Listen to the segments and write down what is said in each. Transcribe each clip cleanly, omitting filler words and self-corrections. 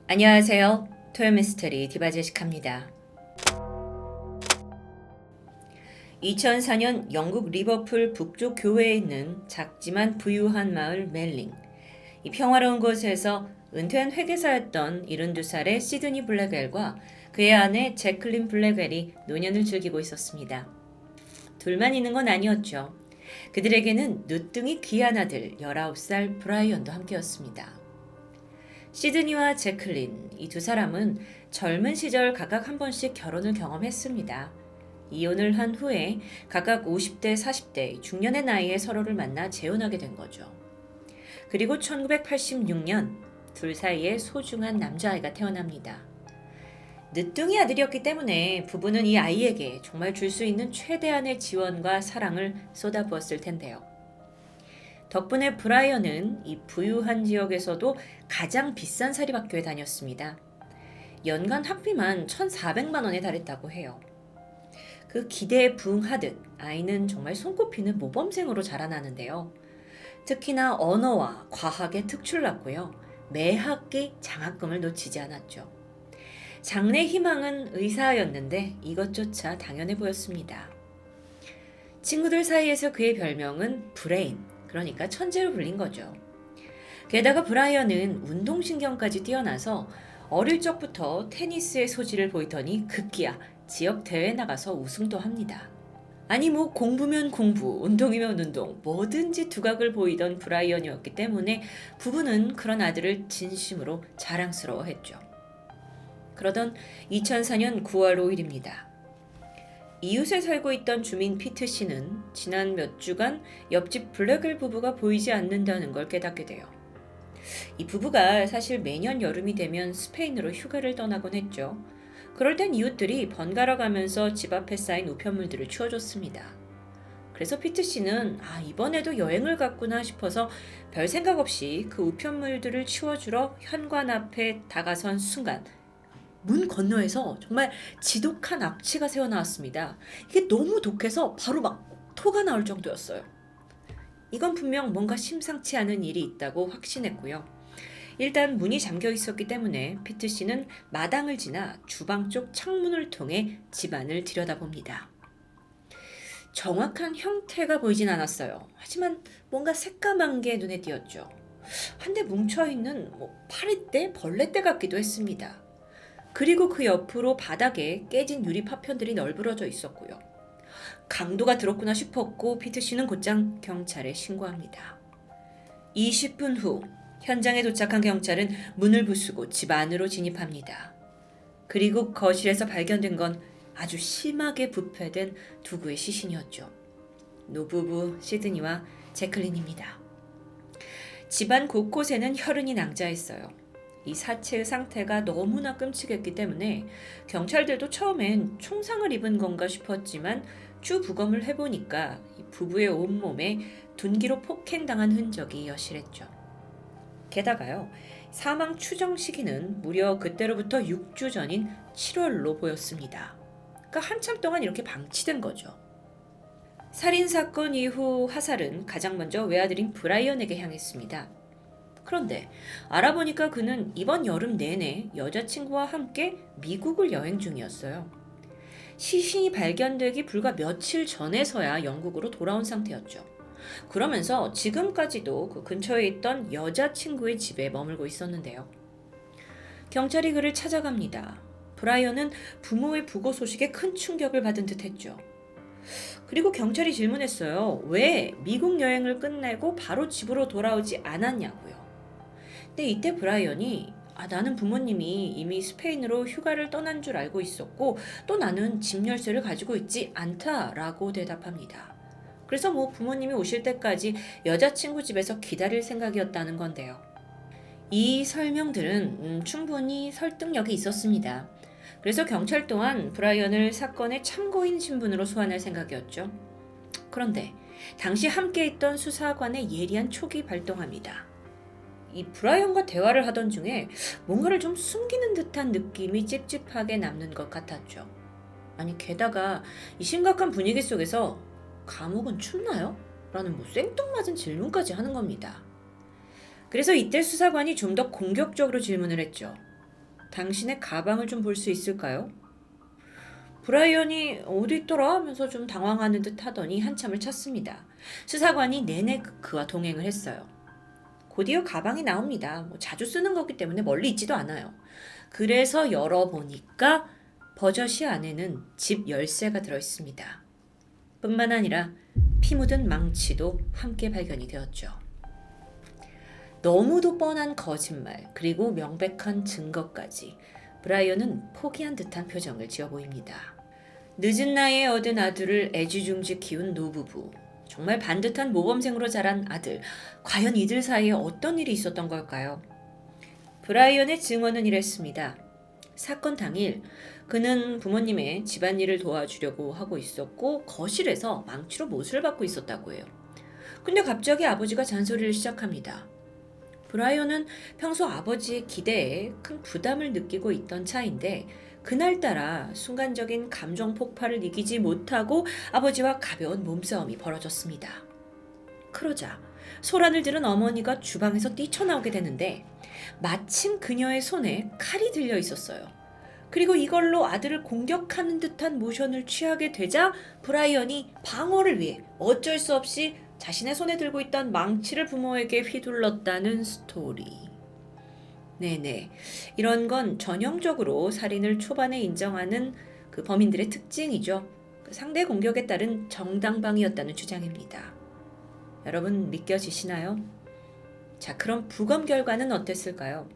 안녕하세요. 토요미스터리 디바제시카입니다. 2004년 영국 리버풀 북쪽 교외에 있는 작지만 부유한 마을 멜링. 이 평화로운 곳에서 은퇴한 회계사였던 72살의 시드니 블랙웰과 그의 아내 제클린 블랙웰이 노년을 즐기고 있었습니다. 둘만 있는 건 아니었죠. 그들에게는 늦둥이 귀한 아들 19살 브라이언도 함께였습니다. 시드니와 제클린, 이 두 사람은 젊은 시절 각각 한 번씩 결혼을 경험했습니다. 이혼을 한 후에 각각 50대, 40대, 중년의 나이에 서로를 만나 재혼하게 된 거죠. 그리고 1986년 둘 사이에 소중한 남자아이가 태어납니다. 늦둥이 아들이었기 때문에 부부는 이 아이에게 정말 줄 수 있는 최대한의 지원과 사랑을 쏟아부었을 텐데요. 덕분에 브라이언은 이 부유한 지역에서도 가장 비싼 사립학교에 다녔습니다. 연간 학비만 1,400만 원에 달했다고 해요. 그 기대에 부응하듯 아이는 정말 손꼽히는 모범생으로 자라나는데요. 특히나 언어와 과학에 특출났고요. 매 학기 장학금을 놓치지 않았죠. 장래 희망은 의사였는데 이것조차 당연해 보였습니다. 친구들 사이에서 그의 별명은 브레인, 그러니까 천재로 불린 거죠. 게다가 브라이언은 운동신경까지 뛰어나서 어릴 적부터 테니스의 소질을 보이더니 급기야 지역 대회에 나가서 우승도 합니다. 아니 공부면 공부, 운동이면 운동, 뭐든지 두각을 보이던 브라이언이었기 때문에 부부는 그런 아들을 진심으로 자랑스러워했죠. 그러던 2004년 9월 5일입니다. 이웃에 살고 있던 주민 피트 씨는 지난 몇 주간 옆집 블랙웰 부부가 보이지 않는다는 걸 깨닫게 돼요. 이 부부가 사실 매년 여름이 되면 스페인으로 휴가를 떠나곤 했죠. 그럴 땐 이웃들이 번갈아 가면서 집 앞에 쌓인 우편물들을 치워줬습니다. 그래서 피트 씨는 이번에도 여행을 갔구나 싶어서 별 생각 없이 그 우편물들을 치워주러 현관 앞에 다가선 순간 문 건너에서 정말 지독한 악취가 새어나왔습니다. 이게 너무 독해서 바로 토가 나올 정도였어요. 이건 분명 뭔가 심상치 않은 일이 있다고 확신했고요. 일단 문이 잠겨 있었기 때문에 피트 씨는 마당을 지나 주방 쪽 창문을 통해 집안을 들여다봅니다. 정확한 형태가 보이진 않았어요. 하지만 뭔가 새까만 게 눈에 띄었죠. 한데 뭉쳐있는 파리떼, 벌레떼 같기도 했습니다. 그리고 그 옆으로 바닥에 깨진 유리 파편들이 널브러져 있었고요. 강도가 들었구나 싶었고 피트 씨는 곧장 경찰에 신고합니다. 20분 후 현장에 도착한 경찰은 문을 부수고 집 안으로 진입합니다. 그리고 거실에서 발견된 건 아주 심하게 부패된 두구의 시신이었죠. 노부부 시드니와 제클린입니다. 집안 곳곳에는 혈흔이 낭자했어요. 이 사체의 상태가 너무나 끔찍했기 때문에 경찰들도 처음엔 총상을 입은 건가 싶었지만 주부검을 해보니까 이 부부의 온몸에 둔기로 폭행당한 흔적이 여실했죠. 게다가요, 사망 추정 시기는 무려 그때로부터 6주 전인 7월로 보였습니다. 그러니까 한참 동안 이렇게 방치된 거죠. 살인사건 이후 화살은 가장 먼저 외아들인 브라이언에게 향했습니다. 그런데 알아보니까 그는 이번 여름 내내 여자친구와 함께 미국을 여행 중이었어요. 시신이 발견되기 불과 며칠 전에서야 영국으로 돌아온 상태였죠. 그러면서 지금까지도 그 근처에 있던 여자친구의 집에 머물고 있었는데요. 경찰이 그를 찾아갑니다. 브라이언은 부모의 부고 소식에 큰 충격을 받은 듯 했죠. 그리고 경찰이 질문했어요. 왜 미국 여행을 끝내고 바로 집으로 돌아오지 않았냐고요. 근데 이때 브라이언이 나는 부모님이 이미 스페인으로 휴가를 떠난 줄 알고 있었고 또 나는 집 열쇠를 가지고 있지 않다라고 대답합니다. 그래서 부모님이 오실 때까지 여자친구 집에서 기다릴 생각이었다는 건데요. 이 설명들은 충분히 설득력이 있었습니다. 그래서 경찰 또한 브라이언을 사건의 참고인 신분으로 소환할 생각이었죠. 그런데 당시 함께 있던 수사관의 예리한 촉이 발동합니다. 이 브라이언과 대화를 하던 중에 뭔가를 좀 숨기는 듯한 느낌이 찝찝하게 남는 것 같았죠. 아니 게다가 이 심각한 분위기 속에서 감옥은 춥나요? 라는 생뚱맞은 질문까지 하는 겁니다. 그래서 이때 수사관이 좀 더 공격적으로 질문을 했죠. 당신의 가방을 좀 볼 수 있을까요? 브라이언이 어디 있더라 하면서 좀 당황하는 듯 하더니 한참을 찾습니다. 수사관이 내내 그와 동행을 했어요. 곧이어 가방이 나옵니다. 자주 쓰는 거기 때문에 멀리 있지도 않아요. 그래서 열어보니까 버젓이 안에는 집 열쇠가 들어있습니다. 뿐만 아니라 피 묻은 망치도 함께 발견이 되었죠. 너무도 뻔한 거짓말 그리고 명백한 증거까지 브라이언은 포기한 듯한 표정을 지어 보입니다. 늦은 나이에 얻은 아들을 애지중지 키운 노부부. 정말 반듯한 모범생으로 자란 아들. 과연 이들 사이에 어떤 일이 있었던 걸까요? 브라이언의 증언은 이랬습니다. 사건 당일 그는 부모님의 집안일을 도와주려고 하고 있었고 거실에서 망치로 못을 받고 있었다고 해요. 근데 갑자기 아버지가 잔소리를 시작합니다. 브라이언은 평소 아버지의 기대에 큰 부담을 느끼고 있던 차인데 그날따라 순간적인 감정 폭발을 이기지 못하고 아버지와 가벼운 몸싸움이 벌어졌습니다. 그러자 소란을 들은 어머니가 주방에서 뛰쳐나오게 되는데 마침 그녀의 손에 칼이 들려 있었어요. 그리고 이걸로 아들을 공격하는 듯한 모션을 취하게 되자 브라이언이 방어를 위해 어쩔 수 없이 자신의 손에 들고 있던 망치를 부모에게 휘둘렀다는 스토리. 네네. 이런 건 전형적으로 살인을 초반에 인정하는 그 범인들의 특징이죠. 상대 공격에 따른 정당방위였다는 주장입니다. 여러분 믿겨지시나요? 자, 그럼 부검 결과는 어땠을까요?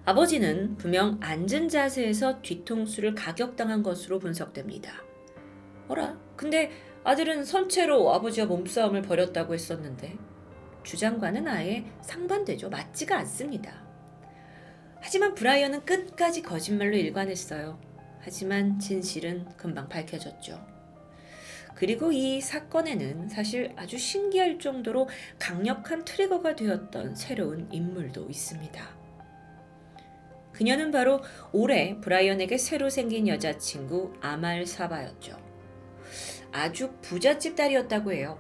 아버지는 분명 앉은 자세에서 뒤통수를 가격당한 것으로 분석됩니다. 어라? 근데 아들은 선체로 아버지와 몸싸움을 벌였다고 했었는데 주장과는 아예 상반되죠. 맞지가 않습니다. 하지만 브라이언은 끝까지 거짓말로 일관했어요. 하지만 진실은 금방 밝혀졌죠. 그리고 이 사건에는 사실 아주 신기할 정도로 강력한 트리거가 되었던 새로운 인물도 있습니다. 그녀는 바로 올해 브라이언에게 새로 생긴 여자친구 아말 사바였죠. 아주 부잣집 딸이었다고 해요.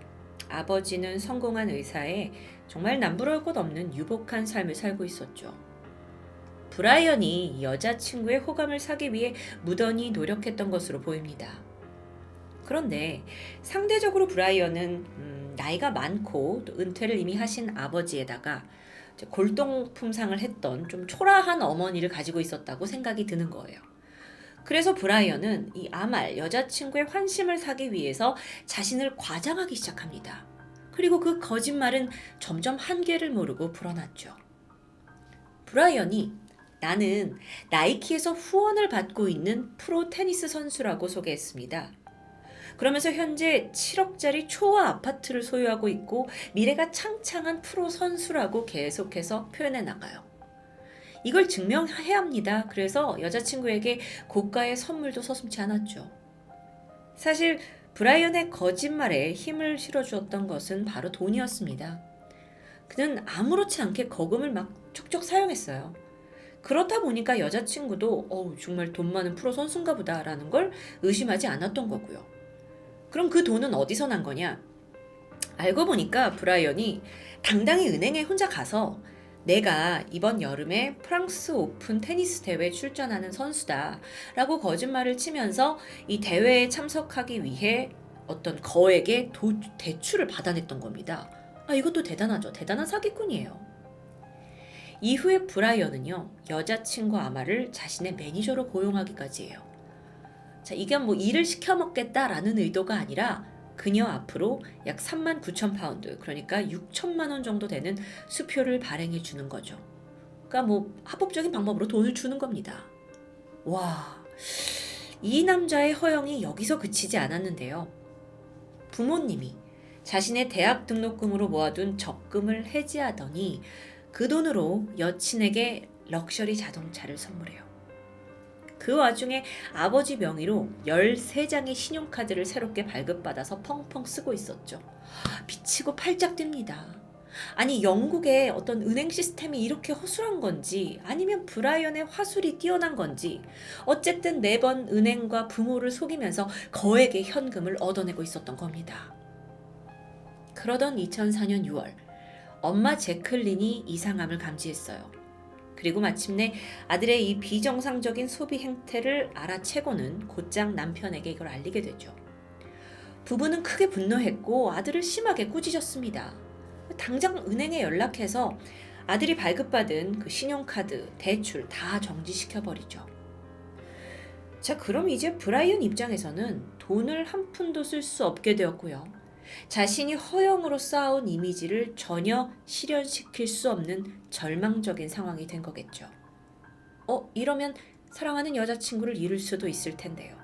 아버지는 성공한 의사에 정말 남부러울 것 없는 유복한 삶을 살고 있었죠. 브라이언이 여자친구의 호감을 사기 위해 무던히 노력했던 것으로 보입니다. 그런데 상대적으로 브라이언은 나이가 많고 또 은퇴를 이미 하신 아버지에다가 골동품상을 했던 좀 초라한 어머니를 가지고 있었다고 생각이 드는 거예요. 그래서 브라이언은 이 아말 여자친구의 환심을 사기 위해서 자신을 과장하기 시작합니다. 그리고 그 거짓말은 점점 한계를 모르고 불어났죠. 브라이언이 나는 나이키에서 후원을 받고 있는 프로 테니스 선수라고 소개했습니다. 그러면서 현재 7억짜리 초아 아파트를 소유하고 있고 미래가 창창한 프로 선수라고 계속해서 표현해 나가요. 이걸 증명해야 합니다. 그래서 여자친구에게 고가의 선물도 서슴지 않았죠. 사실 브라이언의 거짓말에 힘을 실어주었던 것은 바로 돈이었습니다. 그는 아무렇지 않게 거금을 막 척척 사용했어요. 그렇다 보니까 여자친구도 정말 돈 많은 프로 선수인가 보다라는 걸 의심하지 않았던 거고요. 그럼 그 돈은 어디서 난 거냐? 알고 보니까 브라이언이 당당히 은행에 혼자 가서 내가 이번 여름에 프랑스 오픈 테니스 대회에 출전하는 선수다 라고 거짓말을 치면서 이 대회에 참석하기 위해 어떤 거액의 대출을 받아냈던 겁니다. 이것도 대단하죠. 대단한 사기꾼이에요. 이후에 브라이언은요, 여자친구 아마를 자신의 매니저로 고용하기까지 해요. 자, 이게 일을 시켜먹겠다라는 의도가 아니라 그녀 앞으로 약 39,000파운드, 그러니까 6천만 원 정도 되는 수표를 발행해 주는 거죠. 그러니까 합법적인 방법으로 돈을 주는 겁니다. 와, 이 남자의 허영이 여기서 그치지 않았는데요. 부모님이 자신의 대학 등록금으로 모아둔 적금을 해지하더니 그 돈으로 여친에게 럭셔리 자동차를 선물해요. 그 와중에 아버지 명의로 13장의 신용카드를 새롭게 발급받아서 펑펑 쓰고 있었죠. 미치고 팔짝 뜁니다. 아니, 영국의 어떤 은행 시스템이 이렇게 허술한 건지 아니면 브라이언의 화술이 뛰어난 건지 어쨌든 매번 은행과 부모를 속이면서 거액의 현금을 얻어내고 있었던 겁니다. 그러던 2004년 6월 엄마 제클린이 이상함을 감지했어요. 그리고 마침내 아들의 이 비정상적인 소비 행태를 알아채고는 곧장 남편에게 이걸 알리게 되죠. 부부는 크게 분노했고 아들을 심하게 꾸짖었습니다. 당장 은행에 연락해서 아들이 발급받은 그 신용카드, 대출 다 정지시켜버리죠. 자, 그럼 이제 브라이언 입장에서는 돈을 한 푼도 쓸 수 없게 되었고요. 자신이 허영으로 쌓아온 이미지를 전혀 실현시킬 수 없는 절망적인 상황이 된 거겠죠. 이러면 사랑하는 여자친구를 잃을 수도 있을 텐데요.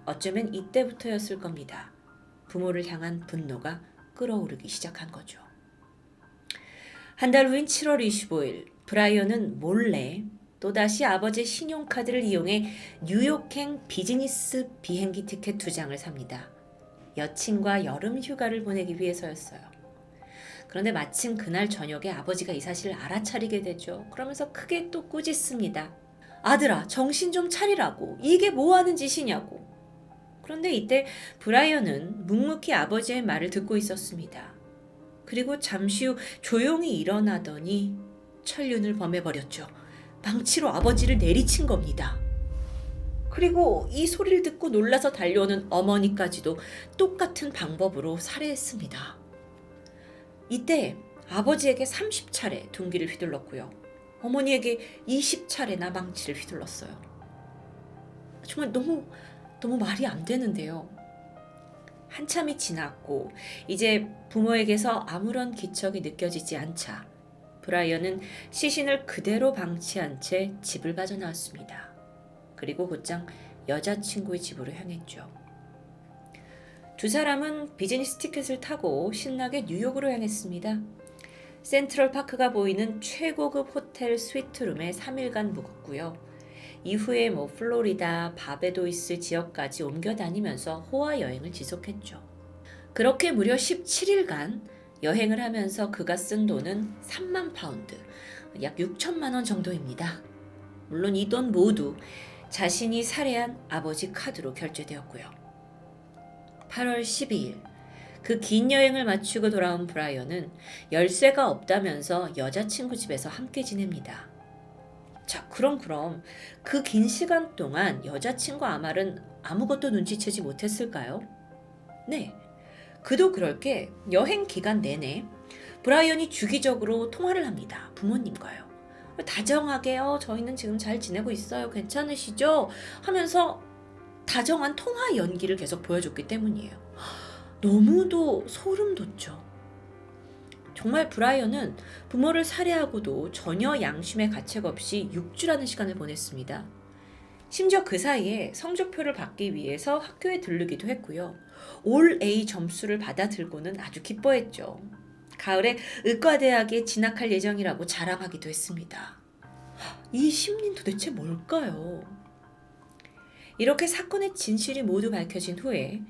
어쩌면 이때부터였을 겁니다. 부모를 향한 분노가 끓어오르기 시작한 거죠. 한 달 후인 7월 25일, 브라이언은 몰래 또다시 아버지의 신용카드를 이용해 뉴욕행 비즈니스 비행기 티켓 2장을 삽니다. 여친과 여름 휴가를 보내기 위해서였어요. 그런데 마침 그날 저녁에 아버지가 이 사실을 알아차리게 되죠. 그러면서 크게 또 꾸짖습니다. 아들아, 정신 좀 차리라고. 이게 뭐 하는 짓이냐고. 그런데 이때 브라이언은 묵묵히 아버지의 말을 듣고 있었습니다. 그리고 잠시 후 조용히 일어나더니 천륜을 범해버렸죠. 망치로 아버지를 내리친 겁니다. 그리고 이 소리를 듣고 놀라서 달려오는 어머니까지도 똑같은 방법으로 살해했습니다. 이때 아버지에게 30차례 둔기를 휘둘렀고요. 어머니에게 20차례나 망치를 휘둘렀어요. 정말 너무 말이 안 되는데요. 한참이 지났고 이제 부모에게서 아무런 기척이 느껴지지 않자 브라이언은 시신을 그대로 방치한 채 집을 빠져나왔습니다. 그리고 곧장 여자친구의 집으로 향했죠. 두 사람은 비즈니스 티켓을 타고 신나게 뉴욕으로 향했습니다. 센트럴 파크가 보이는 최고급 호텔 스위트룸에 3일간 묵었고요. 이후에 플로리다, 바베도이스 지역까지 옮겨 다니면서 호화 여행을 지속했죠. 그렇게 무려 17일간 여행을 하면서 그가 쓴 돈은 3만 파운드, 약 6천만 원 정도입니다. 물론 이 돈 모두 자신이 살해한 아버지 카드로 결제되었고요. 8월 12일, 그 긴 여행을 마치고 돌아온 브라이언은 열쇠가 없다면서 여자친구 집에서 함께 지냅니다. 자, 그럼 그 긴 시간 동안 여자친구 아말은 아무것도 눈치채지 못했을까요? 네, 그도 그럴 게 여행 기간 내내 브라이언이 주기적으로 통화를 합니다. 부모님과요. 다정하게 저희는 지금 잘 지내고 있어요. 괜찮으시죠? 하면서 다정한 통화 연기를 계속 보여줬기 때문이에요. 너무도 소름 돋죠. 정말 브라이언은 부모를 살해하고도 전혀 양심의 가책 없이 6주라는 시간을 보냈습니다. 심지어 그 사이에 성적표를 받기 위해서 학교에 들르기도 했고요. 올 A 점수를 받아들고는 아주 기뻐했죠. 가을에 의과대학에 진학할 예정이라고 자랑하기도 했습니다. 이 심리는 도대체 뭘까요? 이렇게 사건의 진실이 모두 밝혀진 후에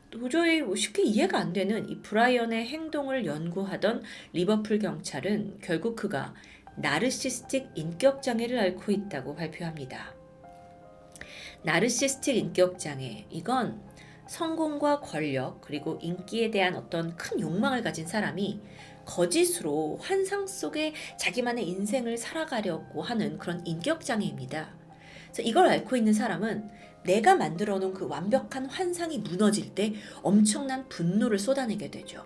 도저히 쉽게 이해가 안 되는 이 브라이언의 행동을 연구하던 리버풀 경찰은 결국 그가 나르시스틱 인격장애를 앓고 있다고 발표합니다. 나르시스틱 인격장애, 이건 성공과 권력 그리고 인기에 대한 어떤 큰 욕망을 가진 사람이 거짓으로 환상 속에 자기만의 인생을 살아가려고 하는 그런 인격장애입니다. 그래서 이걸 앓고 있는 사람은 내가 만들어 놓은 그 완벽한 환상이 무너질 때 엄청난 분노를 쏟아내게 되죠.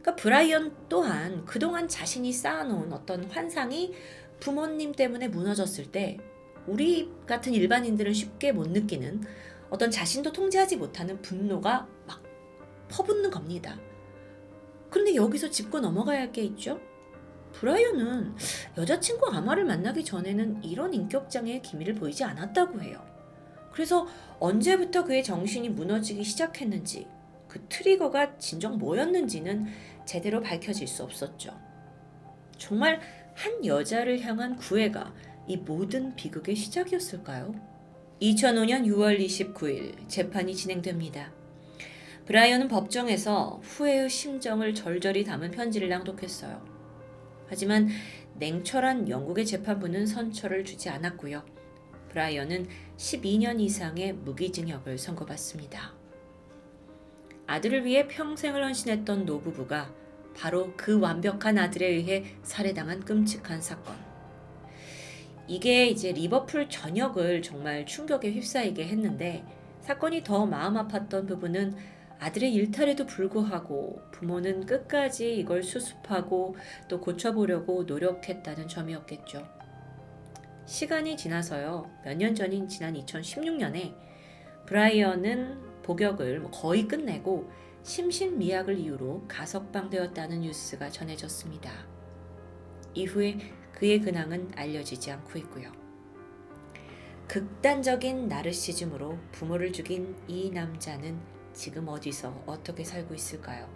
그러니까 브라이언 또한 그동안 자신이 쌓아놓은 어떤 환상이 부모님 때문에 무너졌을 때 우리 같은 일반인들은 쉽게 못 느끼는 어떤 자신도 통제하지 못하는 분노가 막 퍼붓는 겁니다. 그런데 여기서 짚고 넘어가야 할 게 있죠. 브라이언은 여자친구 아마를 만나기 전에는 이런 인격장애의 기미를 보이지 않았다고 해요. 그래서 언제부터 그의 정신이 무너지기 시작했는지, 그 트리거가 진정 뭐였는지는 제대로 밝혀질 수 없었죠. 정말 한 여자를 향한 구애가 이 모든 비극의 시작이었을까요? 2005년 6월 29일 재판이 진행됩니다. 브라이언은 법정에서 후회의 심정을 절절히 담은 편지를 낭독했어요. 하지만 냉철한 영국의 재판부는 선처를 주지 않았고요. 브라이언은 12년 이상의 무기징역을 선고받습니다. 아들을 위해 평생을 헌신했던 노부부가 바로 그 완벽한 아들에 의해 살해당한 끔찍한 사건. 이게 이제 리버풀 전역을 정말 충격에 휩싸이게 했는데, 사건이 더 마음 아팠던 부분은 아들의 일탈에도 불구하고 부모는 끝까지 이걸 수습하고 또 고쳐보려고 노력했다는 점이었겠죠. 시간이 지나서요. 몇 년 전인 지난 2016년에 브라이언은 복역을 거의 끝내고 심신미약을 이유로 가석방되었다는 뉴스가 전해졌습니다. 이후에 그의 근황은 알려지지 않고 있고요. 극단적인 나르시즘으로 부모를 죽인 이 남자는 지금 어디서 어떻게 살고 있을까요?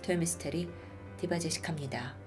토요미스테리 디바제시카입니다.